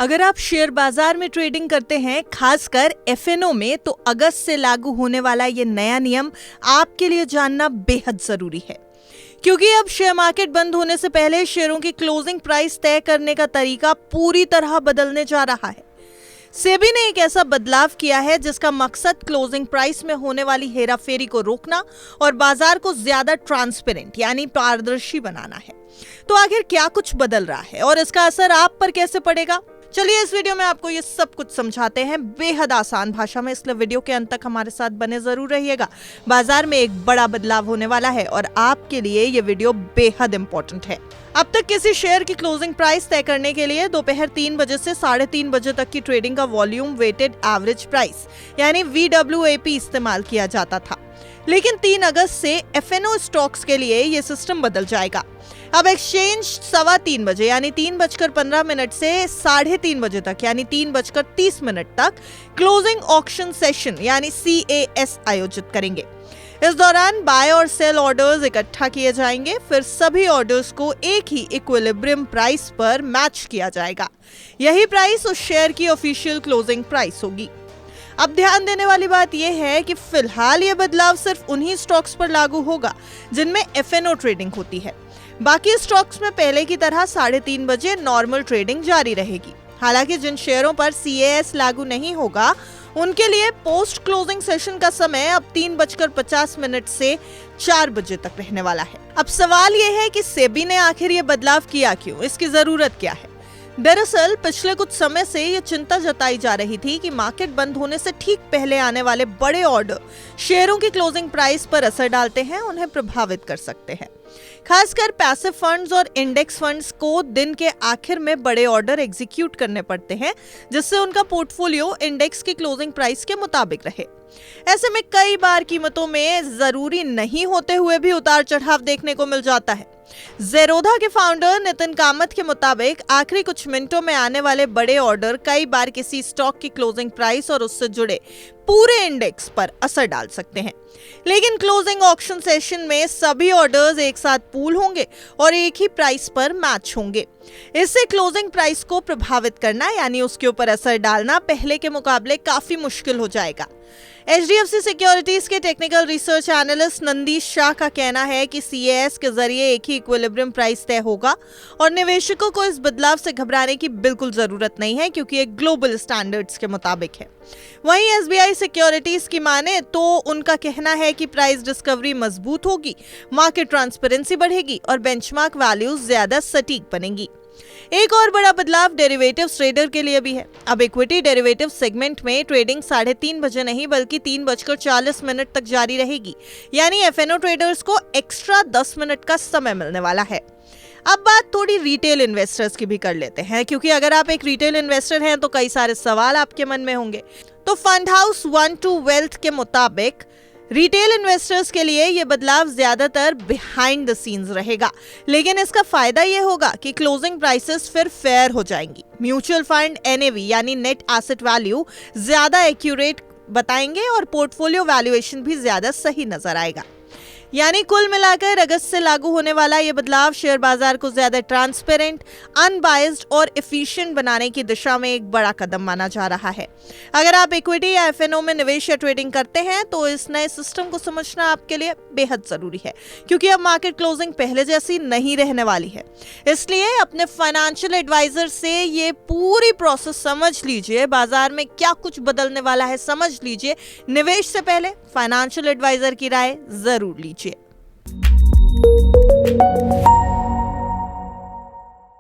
अगर आप शेयर बाजार में ट्रेडिंग करते हैं, खासकर एफएनओ में, तो अगस्त से लागू होने वाला ये नया नियम आपके लिए जानना बेहद जरूरी है, क्योंकि अब शेयर मार्केट बंद होने से पहले शेयरों की क्लोजिंग प्राइस तय करने का तरीका पूरी तरह बदलने जा रहा है। सेबी ने एक ऐसा बदलाव किया है जिसका मकसद क्लोजिंग प्राइस में होने वाली हेराफेरी को रोकना और बाजार को ज्यादा ट्रांसपेरेंट यानी पारदर्शी बनाना है। तो आखिर क्या कुछ बदल रहा है और इसका असर आप पर कैसे पड़ेगा? चलिए इस वीडियो में आपको ये सब कुछ समझाते हैं बेहद आसान भाषा में, इसलिए वीडियो के अंत तक हमारे साथ बने जरूर रहिएगा। बाजार में एक बड़ा बदलाव होने वाला है और आपके लिए ये वीडियो बेहद इंपॉर्टेंट है। अब तक किसी शेयर की क्लोजिंग प्राइस तय करने के लिए दोपहर 3 बजे से 3:30 बजे तक की ट्रेडिंग का वॉल्यूम वेटेड एवरेज प्राइस यानी VWAP इस्तेमाल किया जाता था, लेकिन 3 अगस्त से एफएनओ स्टॉक्स के लिए ये सिस्टम बदल जाएगा। अब एक्सचेंज 3:15 बजे यानी 3:15 से 3:30 बजे तक यानी 3:30 तक क्लोजिंग ऑक्शन सेशन यानी CAS आयोजित करेंगे। इस दौरान बाय और सेल ऑर्डर्स इकट्ठा किए जाएंगे, फिर सभी ऑर्डर्स को एक ही इक्विलिब्रियम प्राइस पर मैच किया जाएगा। यही प्राइस उस शेयर की ऑफिशियल क्लोजिंग प्राइस होगी। अब ध्यान देने वाली बात यह है कि फिलहाल यह बदलाव सिर्फ उन्हीं स्टॉक्स पर लागू होगा जिनमें एफएनओ ट्रेडिंग होती है। बाकी स्टॉक्स में पहले की तरह 3:30 बजे नॉर्मल ट्रेडिंग जारी रहेगी। हालांकि जिन शेयरों पर CAS लागू नहीं होगा उनके लिए पोस्ट क्लोजिंग सेशन का समय अब 3:50 से 4 बजे तक रहने वाला है। अब सवाल यह है कि सेबी ने आखिर ये बदलाव किया क्यों, इसकी जरूरत क्या है? दरअसल पिछले कुछ समय से ये चिंता जताई जा रही थी कि मार्केट बंद होने से ठीक पहले आने वाले बड़े ऑर्डर शेयरों की क्लोजिंग प्राइस पर असर डालते हैं, उन्हें प्रभावित कर सकते हैं। खासकर पैसिव फंड्स और इंडेक्स फंड्स को दिन के आखिर में बड़े ऑर्डर एग्जीक्यूट करने पड़ते हैं, जिससे उनका पोर्टफोलियो इंडेक्स की क्लोजिंग प्राइस के मुताबिक रहे। ऐसे में कई बार कीमतों में जरूरी नहीं होते हुए भी उतार चढ़ाव देखने को मिल जाता है। ज़ेरोधा के फाउंडर नितिन कामत के मुताबिक आखिरी कुछ मिनटों में आने वाले बड़े ऑर्डर कई बार किसी स्टॉक की क्लोजिंग प्राइस और उससे जुड़े पूरे इंडेक्स पर असर डाल सकते हैं। लेकिन क्लोजिंग ऑक्शन सेशन में सभी ऑर्डर्स एक साथ पूल होंगे और एक ही प्राइस पर मैच होंगे। इससे क्लोजिंग प्राइस को प्रभावित करना यानी उसके ऊपर असर डालना पहले के मुकाबले काफी मुश्किल हो जाएगा। HDFC सिक्योरिटीज के technical research analyst Nandish Shah का कहना है कि CAS के जरिए एक ही इक्विलिब्रियम प्राइस तय होगा और निवेशकों को इस बदलाव से घबराने की बिल्कुल जरूरत नहीं है, क्योंकि एक ग्लोबल स्टैंडर्ड्स के मुताबिक है। वहीं SBI सिक्योरिटीज की माने तो उनका कहना है कि प्राइस डिस्कवरी मजबूत होगी, मार्केट ट्रांसपेरेंसी बढ़ेगी और बेंचमार्क वैल्यूज ज्यादा सटीक बनेंगी। एक और बड़ा बदलाव डेरिवेटिव्स ट्रेडर के लिए भी है। अब इक्विटी डेरिवेटिव सेगमेंट में ट्रेडिंग 3:30 बजे नहीं बल्कि 3:40 तक जारी रहेगी, यानी एफएनओ ट्रेडर्स को एक्स्ट्रा 10 मिनट का समय मिलने वाला है। अब बात थोड़ी रिटेल इन्वेस्टर्स की भी कर लेते हैं, क्योंकि अगर आप एक रिटेल इन्वेस्टर हैं तो कई सारे सवाल आपके मन में होंगे। तो फंड हाउस 12 वेल्थ के मुताबिक रिटेल इन्वेस्टर्स के लिए यह बदलाव ज्यादातर बिहाइंड द सीन्स रहेगा, लेकिन इसका फायदा यह होगा कि क्लोजिंग प्राइसेस फिर फेयर हो जाएंगी। म्यूचुअल फंड NAV यानी नेट एसेट वैल्यू ज्यादा एक्यूरेट बताएंगे और पोर्टफोलियो वैल्यूएशन भी ज्यादा सही नजर आएगा। यानी कुल मिलाकर अगस्त से लागू होने वाला यह बदलाव शेयर बाजार को ज्यादा ट्रांसपेरेंट, अनबायस्ड और एफिशिएंट बनाने की दिशा में एक बड़ा कदम माना जा रहा है। अगर आप इक्विटी या एफएनओ में निवेश या ट्रेडिंग करते हैं तो इस नए सिस्टम को समझना आपके लिए बेहद जरूरी है, क्योंकि अब मार्केट क्लोजिंग पहले जैसी नहीं रहने वाली है। इसलिए अपने फाइनेंशियल एडवाइजर से ये पूरी प्रोसेस समझ लीजिए, बाजार में क्या कुछ बदलने वाला है समझ लीजिए। निवेश से पहले फाइनेंशियल एडवाइजर की राय जरूर लीजिए।